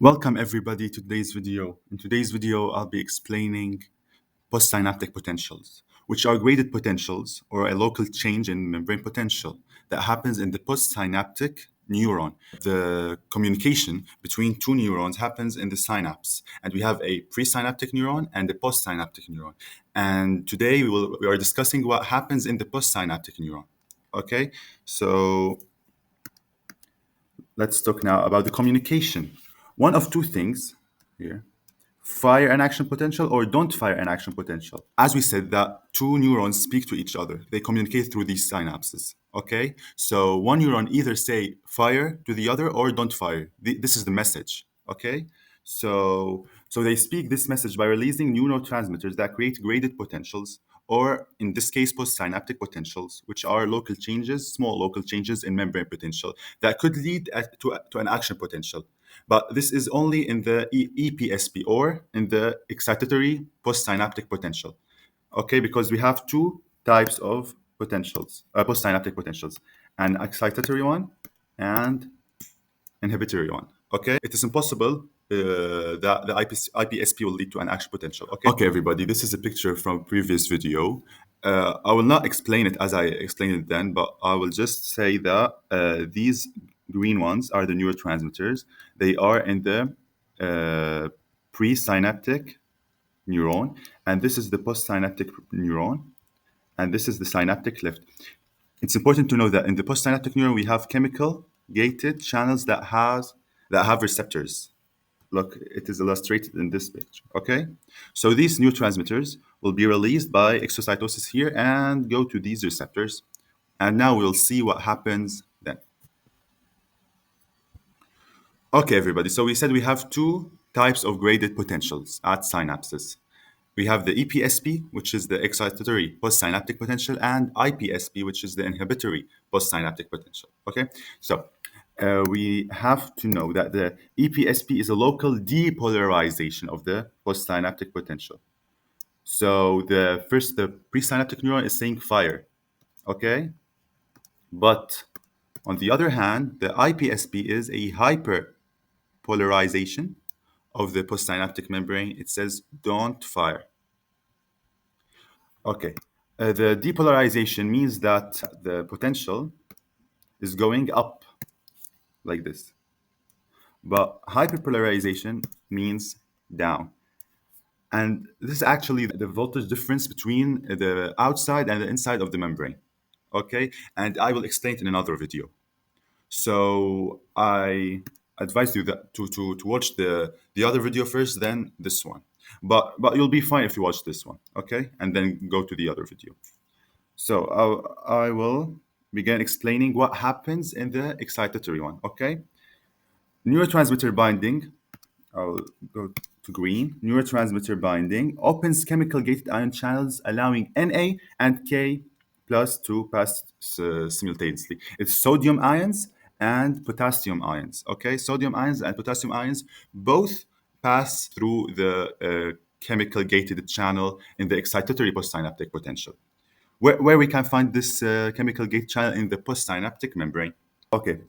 Welcome everybody to today's video. In today's video, I'll be explaining postsynaptic potentials, which are graded potentials or a local change in membrane potential that happens in the postsynaptic neuron. The communication between two neurons happens in the synapse, and we have a presynaptic neuron and a postsynaptic neuron. And today we are discussing what happens in the postsynaptic neuron. Okay, so let's talk now about the communication. One of two things here: fire an action potential or don't fire an action potential. As we said, that two neurons speak to each other. They communicate through these synapses. Okay, so one neuron either say fire to the other or don't fire. This is the message. Okay, so they speak this message by releasing neurotransmitters that create graded potentials, or in this case, postsynaptic potentials, which are local changes, small local changes in membrane potential that could lead to an action potential. But this is only in the EPSP or in the excitatory postsynaptic potential. Okay, because we have two types of potentials, postsynaptic potentials, an excitatory one and inhibitory one. Okay, it is impossible that the IPSP will lead to an action potential. Okay, everybody, this is a picture from previous video. I will not explain it as I explained it then, but I will just say that these green ones are the neurotransmitters. They are in the presynaptic neuron, and this is the postsynaptic neuron, and this is the synaptic cleft. It's important to know that in the postsynaptic neuron we have chemical gated channels that have receptors. Look, it is illustrated in this picture. Okay, so these neurotransmitters will be released by exocytosis here and go to these receptors, and now we'll see what happens then. Okay, everybody. So we said we have two types of graded potentials at synapses. We have the EPSP, which is the excitatory postsynaptic potential, and IPSP, which is the inhibitory postsynaptic potential. Okay, so we have to know that the EPSP is a local depolarization of the postsynaptic potential. So the presynaptic neuron is saying fire, okay? But on the other hand, the IPSP is a hyperpolarization of the postsynaptic membrane. It says don't fire. Okay. The depolarization means that the potential is going up like this. But hyperpolarization means down. And this is actually the voltage difference between the outside and the inside of the membrane. Okay. And I will explain it in another video. So I advise you to watch the other video first, then this one. But you'll be fine if you watch this one, okay? And then go to the other video. So I will begin explaining what happens in the excitatory one, okay? Neurotransmitter binding, I'll go to green. Neurotransmitter binding opens chemical gated ion channels, allowing Na and K plus to pass simultaneously. It's sodium ions and potassium ions, okay? Sodium ions and potassium ions both pass through the chemical gated channel in the excitatory postsynaptic potential. Where we can find this chemical gate channel in the postsynaptic membrane. Okay,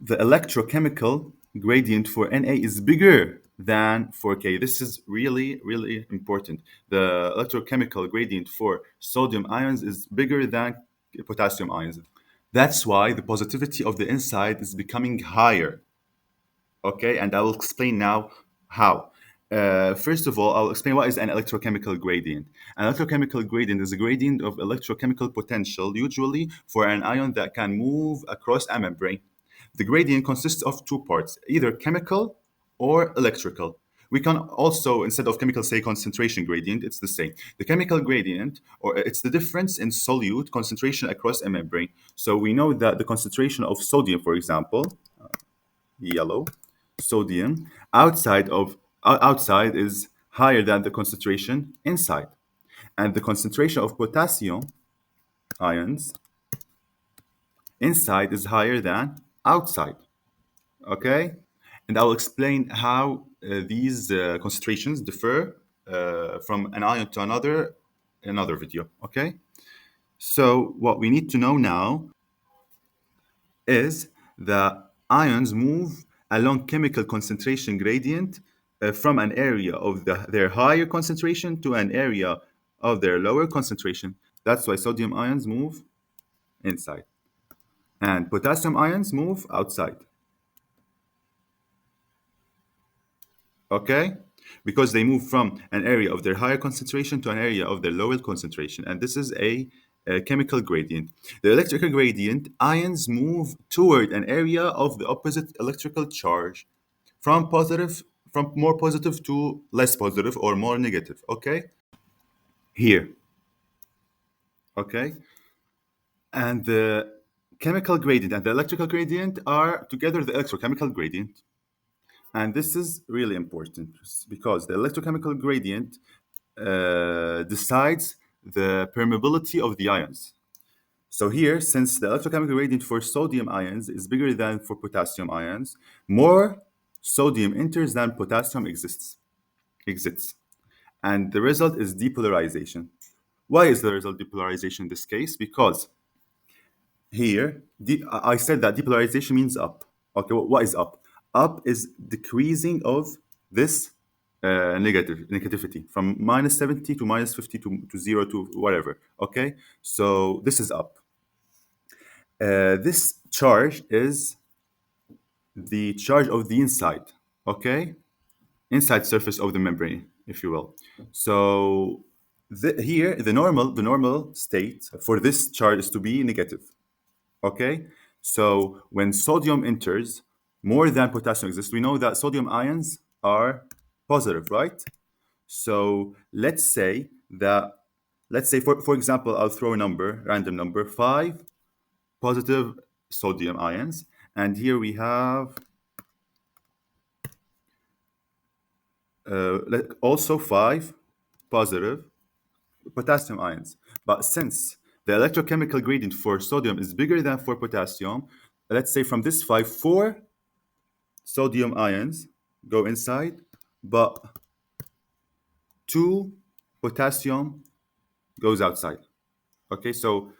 the electrochemical gradient for Na is bigger than for K. This is really, really important. The electrochemical gradient for sodium ions is bigger than potassium ions. That's why the positivity of the inside is becoming higher. Okay, and I will explain now how. First of all, I'll explain what is an electrochemical gradient. An electrochemical gradient is a gradient of electrochemical potential, usually for an ion that can move across a membrane. The gradient consists of two parts, either chemical or electrical. We can also, instead of chemical, say concentration gradient, it's the same. The chemical gradient, or it's the difference in solute concentration across a membrane. So we know that the concentration of sodium, for example, yellow, sodium outside is higher than the concentration inside, and the concentration of potassium ions inside is higher than outside. Okay, and I'll explain how these concentrations differ from an ion to another in another video. Okay, so what we need to know now is that ions move along chemical concentration gradient from an area of their higher concentration to an area of their lower concentration. That's why sodium ions move inside and potassium ions move outside. Okay? Because they move from an area of their higher concentration to an area of their lower concentration. And this is a chemical gradient. The electrical gradient, ions move toward an area of the opposite electrical charge from positive, from more positive to less positive or more negative. Okay? Here. Okay? And the chemical gradient and the electrical gradient are together the electrochemical gradient. And this is really important because the electrochemical gradient decides the permeability of the ions. So here, since the electrochemical gradient for sodium ions is bigger than for potassium ions, more sodium enters than potassium exits. And the result is depolarization. Why is the result depolarization in this case? Because here, I said that depolarization means up. Okay, what is up? Up is decreasing of this negativity from minus 70 to minus 50 to 0 to whatever. Okay, so this is up. This charge is the charge of the inside. Okay, inside surface of the membrane, if you will. So here, the normal state for this charge is to be negative. Okay, so when sodium enters, more than potassium exists. We know that sodium ions are positive, right? So let's say for example, I'll throw a number, random number, 5 positive sodium ions, and here we have also 5 positive potassium ions. But since the electrochemical gradient for sodium is bigger than for potassium, let's say from this 5, 4 sodium ions go inside, but 2 potassium goes outside. Okay, so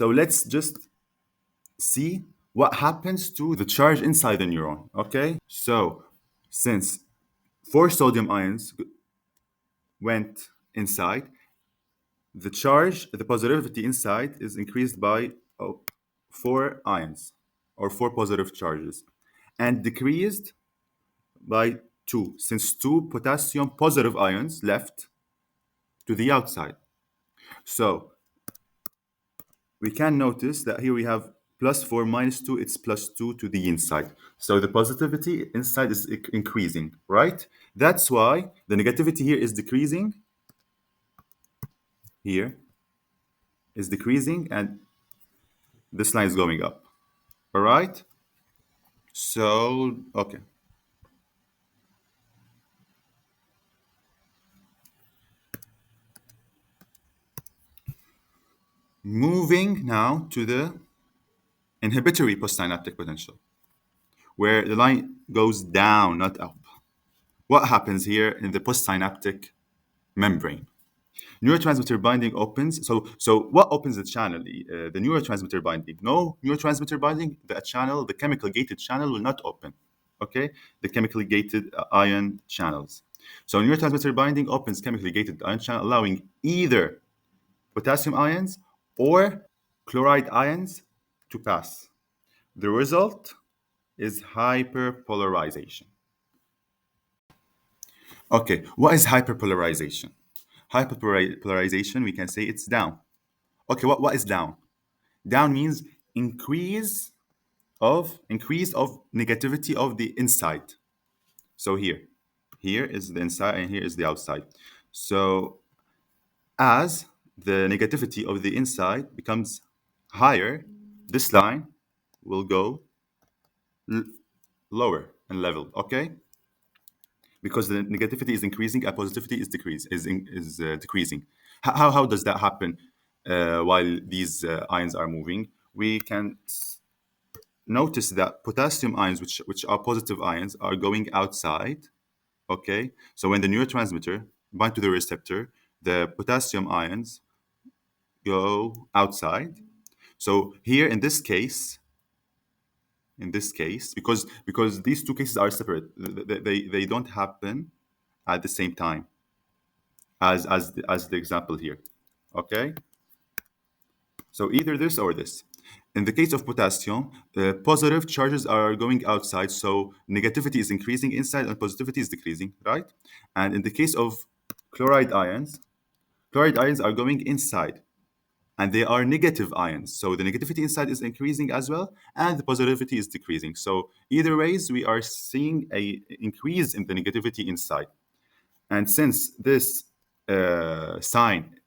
let's just see what happens to the charge inside the neuron. Okay, so since 4 sodium ions went inside, the charge, the positivity inside is increased by 4 ions or 4 positive charges and decreased by 2, since 2 potassium positive ions left to the outside. So we can notice that here we have plus 4 minus 2, it's plus 2 to the inside. So the positivity inside is increasing, right? That's why the negativity here is decreasing, here is decreasing, and this line is going up. All right? So, okay. Moving now to the inhibitory postsynaptic potential, where the line goes down, not up. What happens here in the postsynaptic membrane? Neurotransmitter binding opens. So what opens the channel? The neurotransmitter binding. No neurotransmitter binding, the channel, the chemical gated channel will not open. Okay, the chemically gated ion channels. So neurotransmitter binding opens chemically gated ion channel, allowing either potassium ions or chloride ions to pass. The result is hyperpolarization. Okay, what is hyperpolarization? Hyperpolarization, we can say it's down. Okay, what is down? Down means increase of negativity of the inside. So here is the inside and here is the outside. So as the negativity of the inside becomes higher, this line will go lower in level. Okay, because the negativity is increasing and positivity is decreasing. How does that happen while these ions are moving? We can notice that potassium ions, which are positive ions, are going outside. Okay, so when the neurotransmitter bind to the receptor, the potassium ions go outside. So here in this case, in this case, because these two cases are separate. They don't happen at the same time as the example here. Okay, so either this or this. In the case of potassium, the positive charges are going outside, so negativity is increasing inside and positivity is decreasing, right? And in the case of chloride ions, chloride ions are going inside and they are negative ions. So the negativity inside is increasing as well, and the positivity is decreasing. So either ways, we are seeing a increase in the negativity inside. And since this sign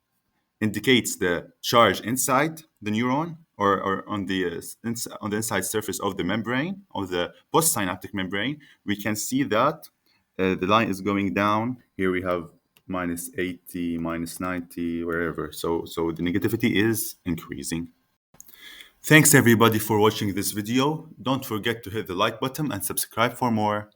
indicates the charge inside the neuron or on on the inside surface of the membrane, of the postsynaptic membrane, we can see that the line is going down. Here we have minus 80, minus 90, wherever. So the negativity is increasing. Thanks everybody for watching this video. Don't forget to hit the like button and subscribe for more.